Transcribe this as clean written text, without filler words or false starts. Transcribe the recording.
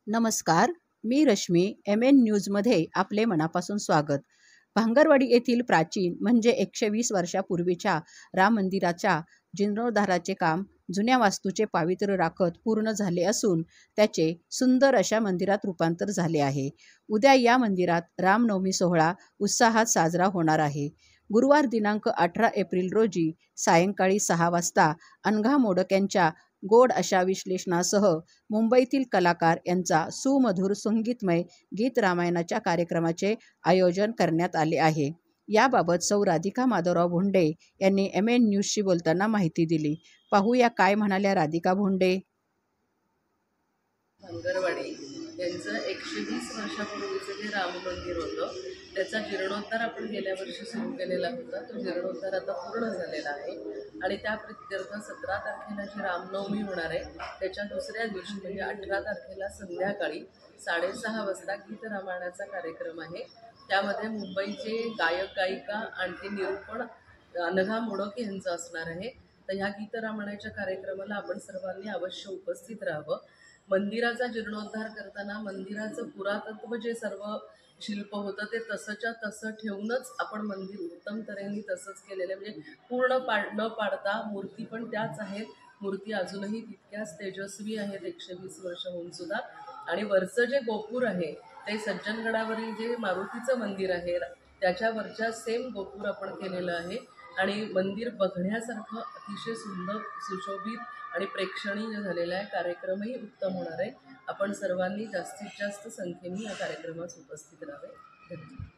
नमस्कार, मी रश्मी MN न्यूजमध्ये आपले मनापासून स्वागत. भांगरवाडी येथील प्राचीन म्हणजे 120 वर्षापूर्वीच्या राम मंदिराच्या जीर्णोद्धाराचे काम जुन्या वास्तूचे पावित्र्य राखत पूर्ण झाले असून त्याचे सुंदर अशा मंदिरात रूपांतर झाले आहे. उद्या या मंदिरात रामनवमी सोहळा उत्साहात साजरा होणार आहे. गुरुवार दिनांक 18 एप्रिल रोजी सायंकाळी 6 वाजता अनघा मोडक यांच्या गोड अशा विश्लेषणासह मुंबईतील कलाकार यांचा सुमधुर संगीतमय गीत रामायणाच्या कार्यक्रमाचे आयोजन करण्यात आले आहे. याबाबत सौ राधिका माधवराव भोंडे यांनी MN न्यूजशी बोलताना माहिती दिली. पाहूया काय म्हणाल्या राधिका भोंडे. भांगरवाडी यांचं 120 वर्षापूर्वीचं जे राम मंदिर होतं त्याचा जीर्णोद्धार आपण गेल्या वर्षी सुरू केलेला होता. तो जीर्णोद्धार आता पूर्ण झालेला आहे आणि त्या प्रित्यर्थ 17 तारखेला जी रामनवमी होणार आहे त्याच्या दुसऱ्या दिवशी म्हणजे 18 तारखेला संध्याकाळी 6:30 वाजता गीत रामायणाचा कार्यक्रम आहे. त्यामध्ये मुंबईचे गायक गायिका आणखी निरूपण अनघा मोडक यांचं असणार आहे. तर ह्या गीत रामायणाच्या कार्यक्रमाला आपण सर्वांनी अवश्य उपस्थित राहावं. मंदिराचा जीर्णोद्धार करताना मंदिराचं पुरातत्व जे सर्व शिल्प होतं ते तसंच्या तसं ठेवूनच आपण मंदिर उत्तम तऱ्हेने तसंच केलेलं आहे. म्हणजे पूर्ण न पाडता मूर्ती पण त्याच आहेत. मूर्ती अजूनही तितक्याच तेजस्वी आहेत 120 वर्ष होऊन सुद्धा. आणि वरचं जे गोपूर आहे ते सज्जनगडावरील जे मारुतीचं मंदिर आहे त्याच्यावरच्या सेम गोपूर आपण केलेलं आहे. आणि मंदिर बघण्यासारखं अतिशय सुंदर सुशोभित आणि प्रेक्षणीय झालेला आहे. कार्यक्रमही उत्तम होणार आहे. आपण सर्वांनी जास्तीत जास्त संख्येने या कार्यक्रमात उपस्थित राहावे. धन्यवाद.